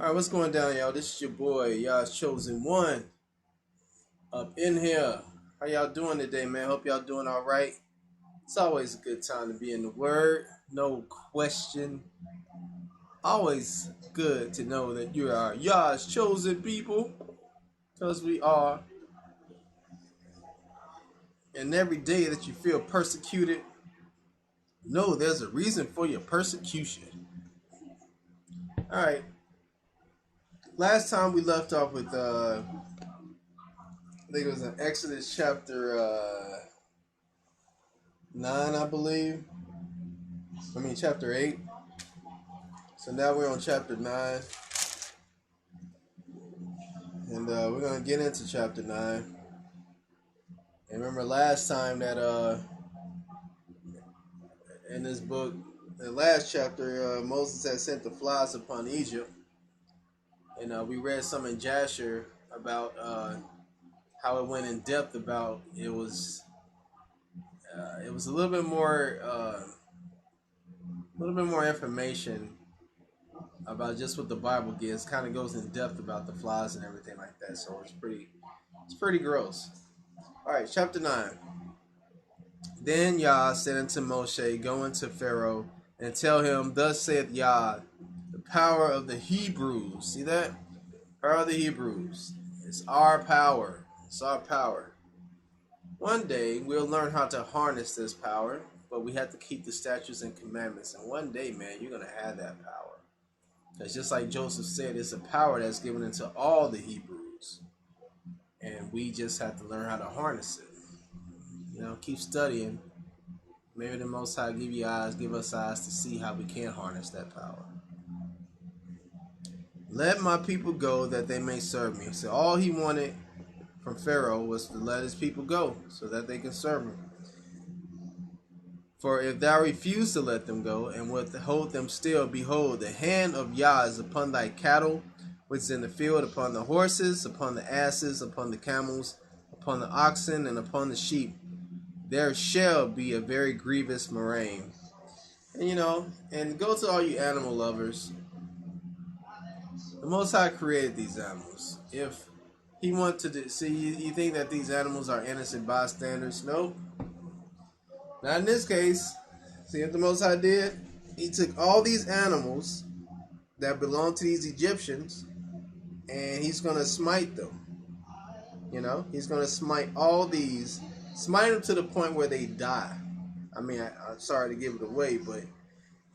All right, what's going down, y'all? This is your boy, y'all's chosen one, up in here. How y'all doing today, man? Hope y'all doing all right. It's always a good time to be in the Word, no question. Always good to know that you are y'all's chosen people, because we are. And every day that you feel persecuted, know there's a reason for your persecution. All right. Last time we left off with I think it was in Exodus chapter 9, I believe. Chapter 8. So now we're on chapter 9. And we're going to get into chapter 9. And remember last time that in this book, the last chapter, Moses had sent the flies upon Egypt. And we read some in Jasher about how it went in depth about it was a little bit more information about just what the Bible gives. Kind of goes in depth about the flies and everything like that. So it's pretty gross. All right, chapter 9. Then Yah said unto Moshe, go unto Pharaoh and tell him, thus saith Yah, the power of the Hebrews. See that? Power of the Hebrews. It's our power. It's our power. One day we'll learn how to harness this power, but we have to keep the statutes and commandments. And one day, man, you're going to have that power. Because just like Joseph said, it's a power that's given into all the Hebrews. And we just have to learn how to harness it. Keep studying. Maybe the Most High give us eyes to see how we can harness that power. Let my people go that they may serve me. So all he wanted from Pharaoh was to let his people go so that they can serve him. For if thou refuse to let them go and withhold them still, behold, the hand of Yah is upon thy cattle, which is in the field, upon the horses, upon the asses, upon the camels, upon the oxen, and upon the sheep. There shall be a very grievous murrain. And go to all you animal lovers. The Most High created these animals. If he wanted to see, you think that these animals are innocent bystanders? Nope. Not in this case. See what the Most High did? He took all these animals that belong to these Egyptians, and he's going to smite them. He's going to smite all these, smite them to the point where they die. I'm sorry to give it away, but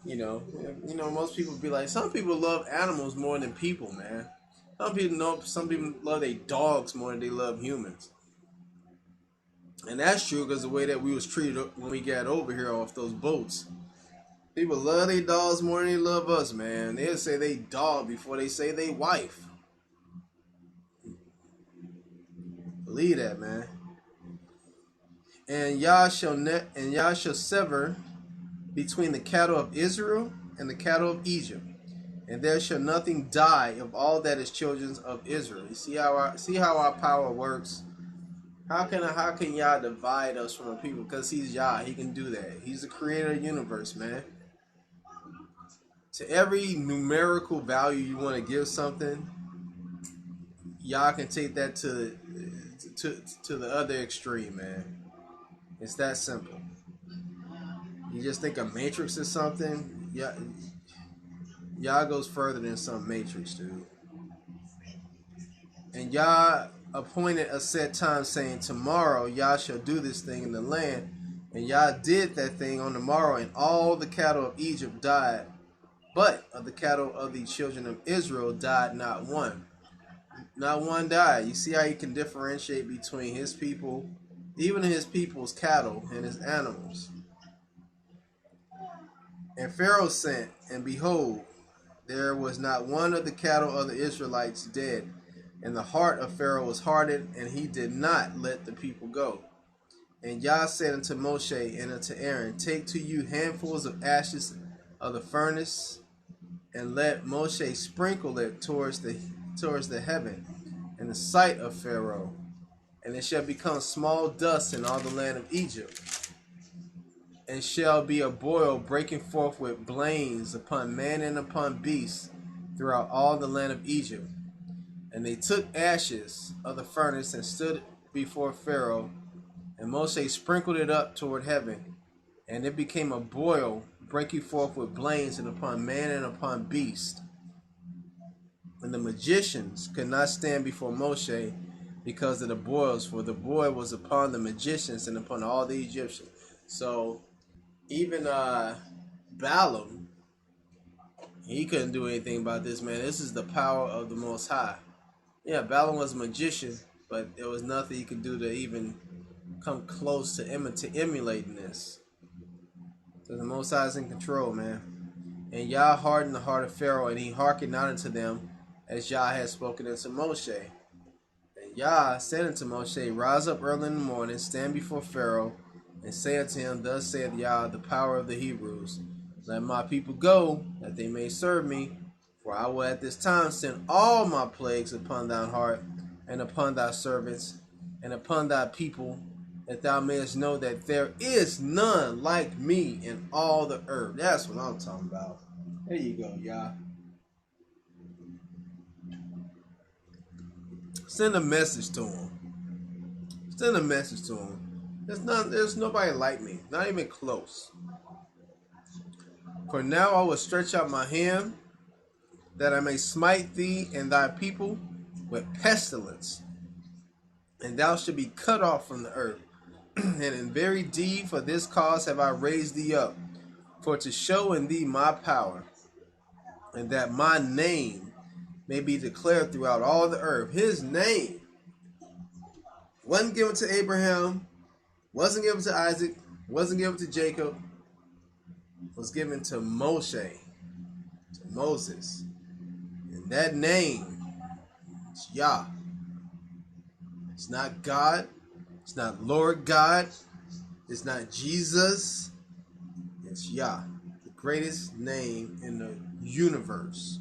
most people be like, some people love animals more than people, man. Some people love their dogs more than they love humans. And that's true because the way that we was treated when we got over here off those boats. People love their dogs more than they love us, man. They'll say they dog before they say they wife. Believe that, man. And Yah shall sever between the cattle of Israel and the cattle of Egypt, and there shall nothing die of all that is children of Israel. You see how our power works. How can Yah divide us from a people? Because he's Yah, he can do that. He's the creator of the universe, man. To every numerical value you want to give something, Yah can take that to the other extreme, man. It's that simple. You just think a matrix is something, Yah goes further than some matrix, dude. And Yah appointed a set time, saying, tomorrow Yah shall do this thing in the land. And Yah did that thing on the morrow, and all the cattle of Egypt died. But of the cattle of the children of Israel died not one. Not one died. You see how he can differentiate between his people, even his people's cattle and his animals. And Pharaoh sent, and behold, there was not one of the cattle of the Israelites dead. And the heart of Pharaoh was hardened, and he did not let the people go. And Yah said unto Moshe and unto Aaron, take to you handfuls of ashes of the furnace, and let Moshe sprinkle it towards the heaven in the sight of Pharaoh, and it shall become small dust in all the land of Egypt, and shall be a boil breaking forth with blains upon man and upon beast, throughout all the land of Egypt. And they took ashes of the furnace and stood before Pharaoh, and Moshe sprinkled it up toward heaven, and it became a boil, breaking forth with blains, and upon man and upon beast. And the magicians could not stand before Moshe because of the boils, for the boil was upon the magicians and upon all the Egyptians. So even Balaam, he couldn't do anything about this, man. This is the power of the Most High. Yeah, Balaam was a magician, but there was nothing he could do to even come close to emulating this. So the Most High is in control, man. And Yah hardened the heart of Pharaoh, and he hearkened not unto them, as Yah had spoken unto Moshe. And Yah said unto Moshe, Rise up early in the morning, stand before Pharaoh, and say unto him, Thus saith Yah, the power of the Hebrews, Let my people go, that they may serve me. For I will at this time send all my plagues upon thine heart, and upon thy servants, and upon thy people, that thou mayest know that there is none like me in all the earth. That's what I'm talking about. There you go, Yah. Send a message to him. Send a message to him. There's nobody like me, not even close. For now I will stretch out my hand, that I may smite thee and thy people with pestilence, and thou shalt be cut off from the earth. And in very deed for this cause have I raised thee up, for to show in thee my power, and that my name may be declared throughout all the earth. His name wasn't given to Abraham, wasn't given to Isaac, wasn't given to Jacob, was given to Moshe, to Moses. And that name is Yah. It's not God. It's not Lord God. It's not Jesus. It's Yah, the greatest name in the universe.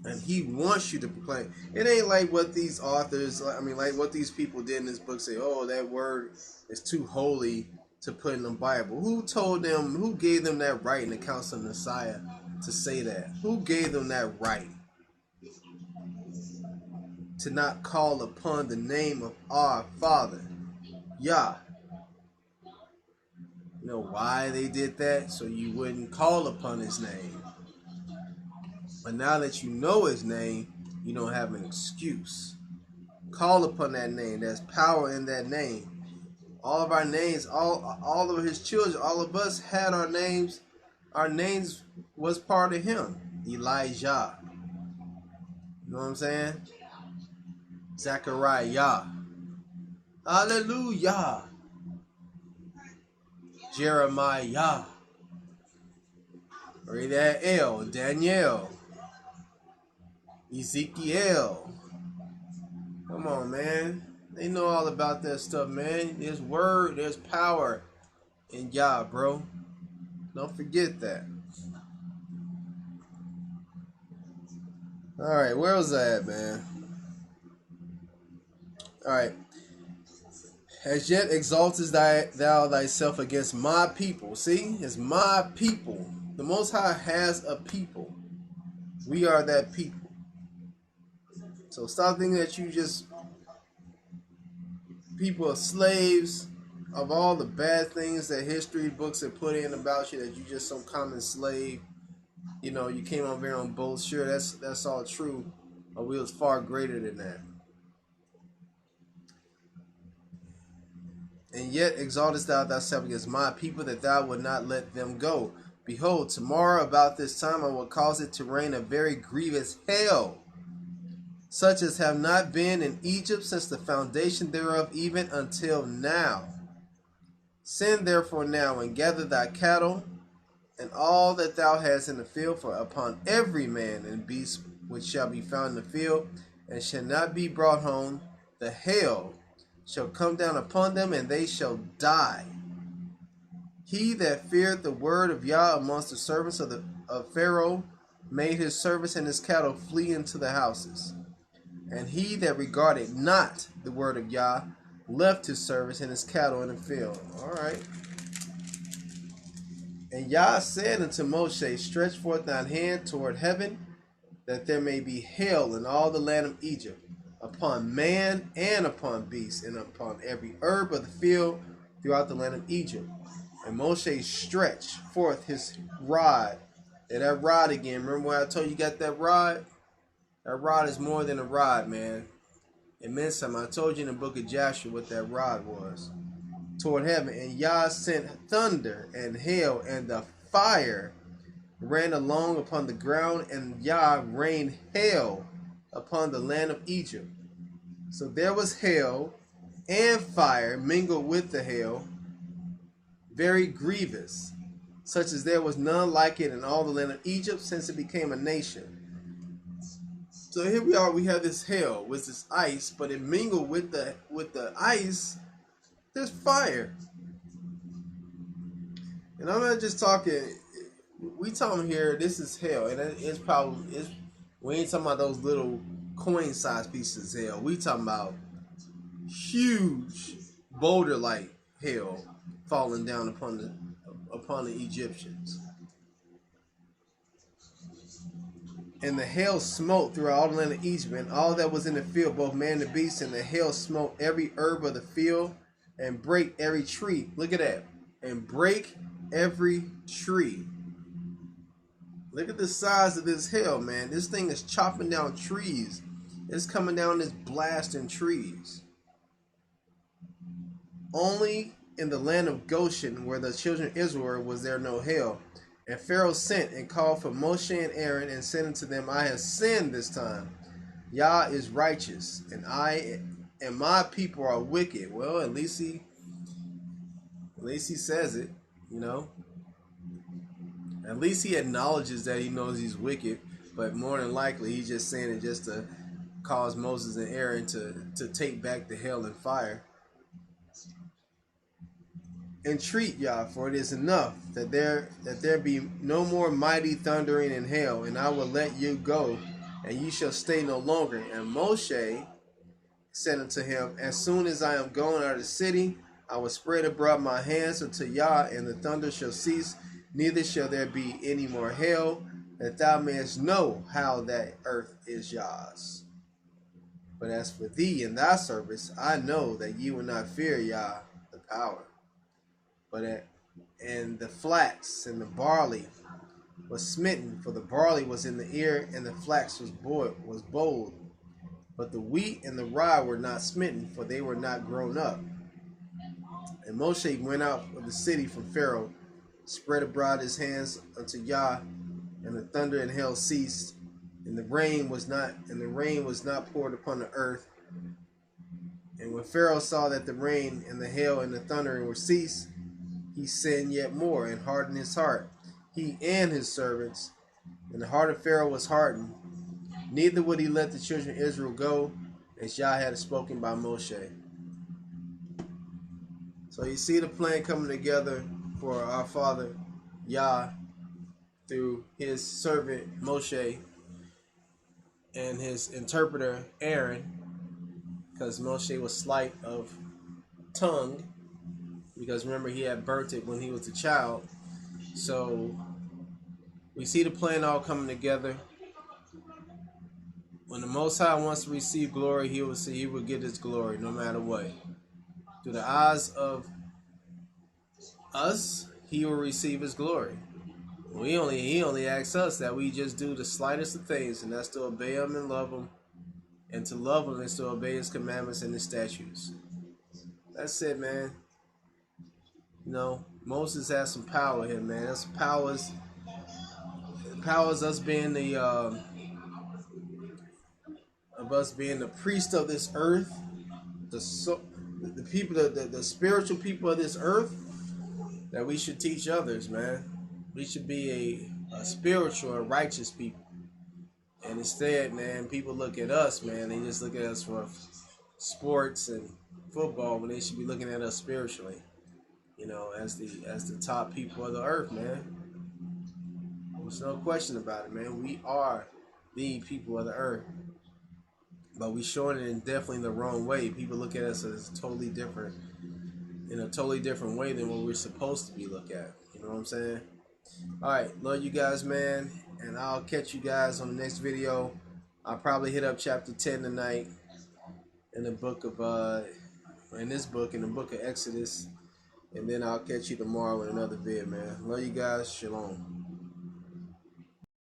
And he wants you to proclaim. It ain't like what these authors, like what these people did in this book say, oh, that word is too holy to put in the Bible. Who told them, who gave them that right in the Council of Messiah to say that? Who gave them that right to not call upon the name of our Father, Yah? You know why they did that? So you wouldn't call upon his name. But now that you know his name, you don't have an excuse. Call upon that name. There's power in that name. All of our names, all of his children, all of us had our names. Our names was part of him. Elijah. You know what I'm saying? Zechariah. Hallelujah. Jeremiah. Read that El, Daniel. Ezekiel. Come on, man. They know all about that stuff, man. There's word, there's power in Yah, bro. Don't forget that. Alright, where was I at, man? Alright. As yet exaltest thou thyself against my people. See? It's my people. The Most High has a people. We are that people. So stop thinking that you just people are slaves of all the bad things that history books have put in about you, that you just some common slave. You know, you came over here on boats. Sure, that's all true, but we was far greater than that. And yet exaltest thou thyself against my people, that thou would not let them go. Behold, tomorrow about this time I will cause it to rain a very grievous hail, such as have not been in Egypt since the foundation thereof, even until now. Send therefore now, and gather thy cattle, and all that thou hast in the field, for upon every man and beast which shall be found in the field, and shall not be brought home, the hail shall come down upon them, and they shall die. He that feared the word of Yah amongst the servants of Pharaoh made his servants and his cattle flee into the houses. And he that regarded not the word of Yah left his servants and his cattle in the field. All right. And Yah said unto Moshe, Stretch forth thine hand toward heaven, that there may be hail in all the land of Egypt, upon man and upon beast, and upon every herb of the field throughout the land of Egypt. And Moshe stretched forth his rod. And that rod again, remember when I told you got that rod? That rod is more than a rod, man. It meant something. I told you in the book of Joshua what that rod was. Toward heaven. And Yah sent thunder and hail, and the fire ran along upon the ground, and Yah rained hail upon the land of Egypt. So there was hail and fire mingled with the hail, very grievous, such as there was none like it in all the land of Egypt since it became a nation. So here we are, we have this hail with this ice, but it mingled with the ice, there's fire. And I'm not just talking, we talking here, this is hell, and it's probably, we ain't talking about those little coin-sized pieces of hell. We talking about huge boulder-like hail falling down upon the Egyptians. And the hail smote throughout all the land of Egypt, and all that was in the field, both man and beast, and the hail smote every herb of the field, and break every tree. Look at that. And break every tree. Look at the size of this hail, man. This thing is chopping down trees. It's coming down, this blasting trees. Only in the land of Goshen, where the children of Israel were, was there no hail. And Pharaoh sent and called for Moshe and Aaron, and said unto them, I have sinned this time. Yah is righteous, and I and my people are wicked. Well, at least he says it, you know. At least he acknowledges that he knows he's wicked, but more than likely he's just saying it just to cause Moses and Aaron to take back the hail and fire. Entreat Yah, for it is enough that there be no more mighty thundering and hail, and I will let you go, and you shall stay no longer. And Moshe said unto him, as soon as I am gone out of the city, I will spread abroad my hands unto Yah, and the thunder shall cease, neither shall there be any more hail, that thou mayest know how that earth is Yah's. But as for thee and thy service, I know that ye will not fear Yah, the power. And the flax and the barley was smitten, for the barley was in the ear, and the flax was bold. But the wheat and the rye were not smitten, for they were not grown up. And Moshe went out of the city from Pharaoh, spread abroad his hands unto Yah, and the thunder and hail ceased, and the rain was not poured upon the earth. And when Pharaoh saw that the rain and the hail and the thundering were ceased, he sinned yet more and hardened his heart, he and his servants. And the heart of Pharaoh was hardened, neither would he let the children of Israel go, as Yah had spoken by Moshe. So you see the plan coming together for our father Yah through his servant Moshe and his interpreter Aaron, because Moshe was slight of tongue, because remember he had burnt it when he was a child. So we see the plan all coming together. When the Most High wants to receive glory, he will get his glory no matter what. Through the eyes of us, he will receive his glory. He only asks us that we just do the slightest of things, and that's to obey him and love him. And to love him is to obey his commandments and his statutes. That's it, man. You know, Moses has some power here, man. That's powers us being the priest of this earth, the people, the spiritual people of this earth, that we should teach others, man. We should be a spiritual and righteous people. And instead, man, people look at us, man. They just look at us for sports and football, when they should be looking at us spiritually. You know, as the top people of the earth, man. There's no question about it, man. We are the people of the earth. But we showing it in definitely the wrong way. People look at us as totally different, in a totally different way than what we're supposed to be looked at. You know what I'm saying? All right, love you guys, man. and I'll catch you guys on the next video. I'll probably hit up chapter 10 tonight in the book of in the book of Exodus, and then I'll catch you tomorrow with another vid, man. Love you guys. Shalom.